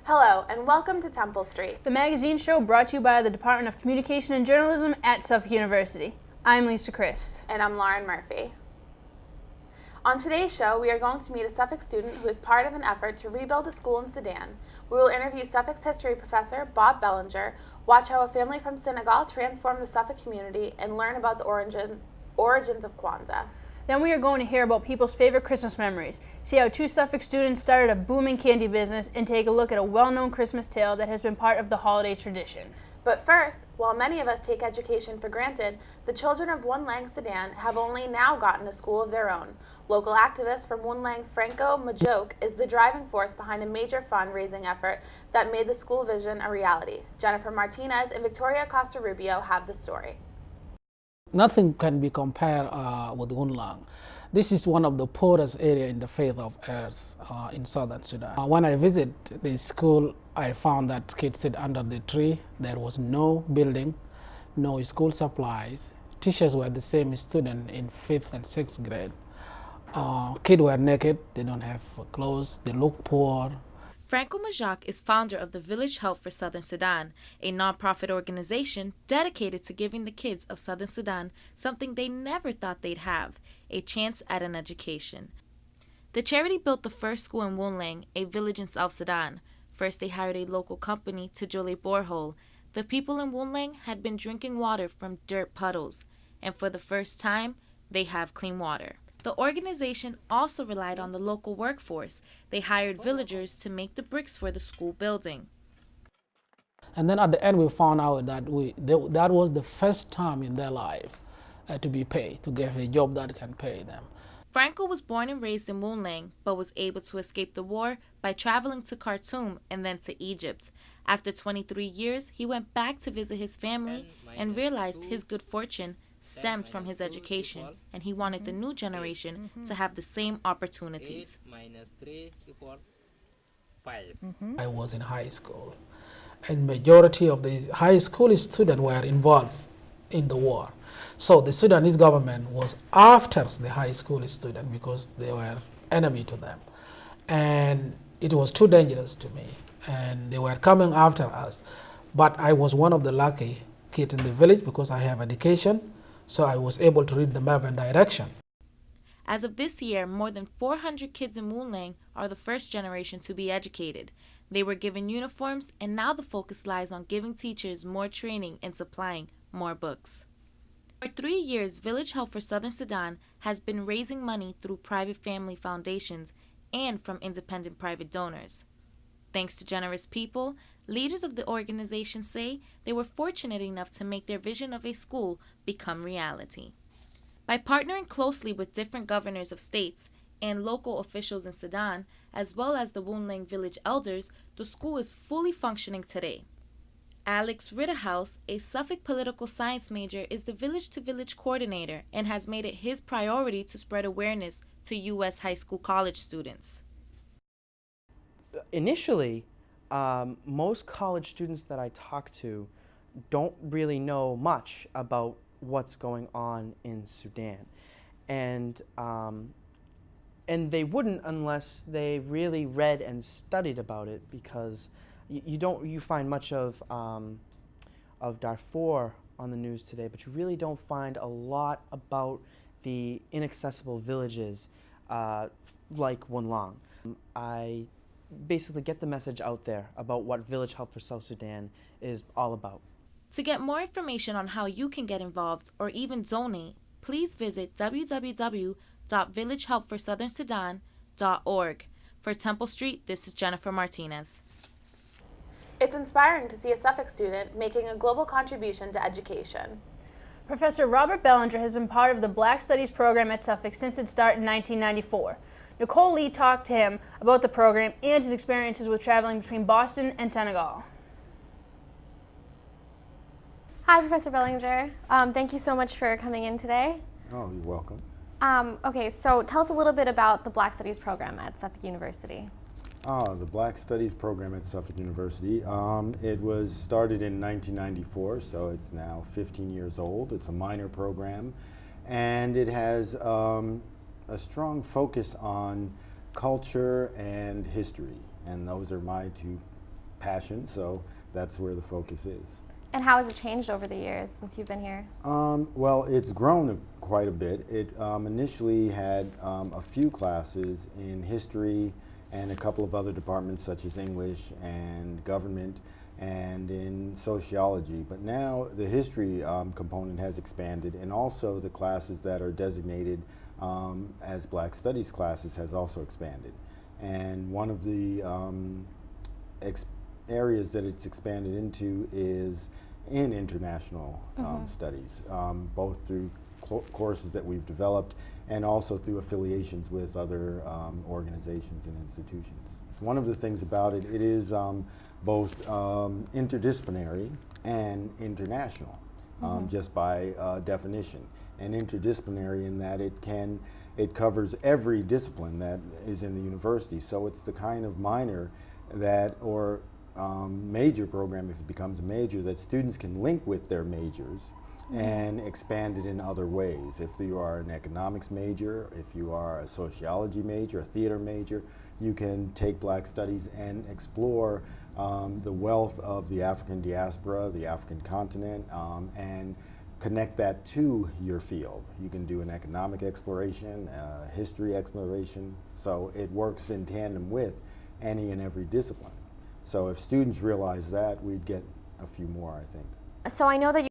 Hello, and welcome to Temple Street, the magazine show brought to you by the Department of Communication and Journalism at Suffolk University. I'm Lisa Christ. And I'm Lauren Murphy. On today's show, we are going to meet a Suffolk student who is part of an effort to rebuild a school in Sudan. We will interview Suffolk's history professor, Bob Bellinger, watch how a family from Senegal transformed the Suffolk community, and learn about the origins of Kwanzaa. Then we are going to hear about people's favorite Christmas memories, see how two Suffolk students started a booming candy business, and take a look at a well-known Christmas tale that has been part of the holiday tradition. But first, while many of us take education for granted, the children of Wunlang, Sudan have only now gotten a school of their own. Local activist from Wunlang, Franco Majoke, is the driving force behind a major fundraising effort that made the school vision a reality. Jennifer Martinez and Victoria Costa-Rubio have the story. Nothing can be compared with Wunlang. This is one of the poorest areas in the face of earth in southern Sudan. When I visit the school, I found that kids sit under the tree. There was no building, no school supplies. Teachers were the same students in 5th and 6th grade. Kids were naked, they don't have clothes, they look poor. Franco Majak is founder of the Village Help for Southern Sudan, a nonprofit organization dedicated to giving the kids of Southern Sudan something they never thought they'd have, a chance at an education. The charity built the first school in Wunlang, a village in South Sudan. First, they hired a local company to drill a borehole. The people in Wunlang had been drinking water from dirt puddles, and for the first time, they have clean water. The organization also relied on the local workforce. They hired villagers to make the bricks for the school building. And then at the end, we found out that that was the first time in their life to be paid, to get a job that can pay them. Franco was born and raised in Wunlang, but was able to escape the war by traveling to Khartoum and then to Egypt. After 23 years, he went back to visit his family and realized his good fortune stemmed from his education, and he wanted the new generation to have the same opportunities. I was in high school, and majority of the high school students were involved in the war. So the Sudanese government was after the high school students because they were enemy to them. And it was too dangerous to me, and they were coming after us. But I was one of the lucky kids in the village because I have education. So I was able to read the map and direction. As of this year, more than 400 kids in Wunlang are the first generation to be educated. They were given uniforms, and now the focus lies on giving teachers more training and supplying more books. For 3 years, Village Help for Southern Sudan has been raising money through private family foundations and from independent private donors. Thanks to generous people, leaders of the organization say they were fortunate enough to make their vision of a school become reality. By partnering closely with different governors of states and local officials in Sudan, as well as the Wunlang village elders, the school is fully functioning today. Alex Ritterhouse, a Suffolk political science major, is the village-to-village coordinator and has made it his priority to spread awareness to U.S. high school college students. Initially, most college students that I talk to don't really know much about what's going on in Sudan, and they wouldn't unless they really read and studied about it, because you find much of Darfur on the news today, but you really don't find a lot about the inaccessible villages like Wunlang. I basically get the message out there about what Village Help for South Sudan is all about. To get more information on how you can get involved or even donate, please visit www.villagehelpforsouthernsudan.org. For Temple Street, this is Jennifer Martinez. It's inspiring to see a Suffolk student making a global contribution to education. Professor Robert Bellinger has been part of the Black Studies program at Suffolk since its start in 1994. Nicole Lee talked to him about the program and his experiences with traveling between Boston and Senegal. Hi, Professor Bellinger. Thank you so much for coming in today. Oh, you're welcome. Okay, so tell us a little bit about the Black Studies program at Suffolk University. The Black Studies program at Suffolk University. It was started in 1994, so it's now 15 years old. It's a minor program, and it has a strong focus on culture and history, and those are my two passion, so that's where the focus is. And how has it changed over the years since you've been here? Well, it's grown quite a bit. It initially had a few classes in history and a couple of other departments such as English and government and in sociology. But now the history component has expanded, and also the classes that are designated as Black Studies classes has also expanded. And one of the areas that it's expanded into is in international studies, both through courses that we've developed and also through affiliations with other organizations and institutions. One of the things about it, it is both interdisciplinary and international, just by definition. And interdisciplinary in that it covers every discipline that is in the university. So it's the kind of minor that, or major program, if it becomes a major, that students can link with their majors and expand it in other ways. If you are an economics major, if you are a sociology major, a theater major, you can take Black Studies and explore the wealth of the African diaspora, the African continent, and connect that to your field. You can do an economic exploration, history exploration, so it works in tandem with any and every discipline. So if students realize that, we'd get a few more, I think. So I know that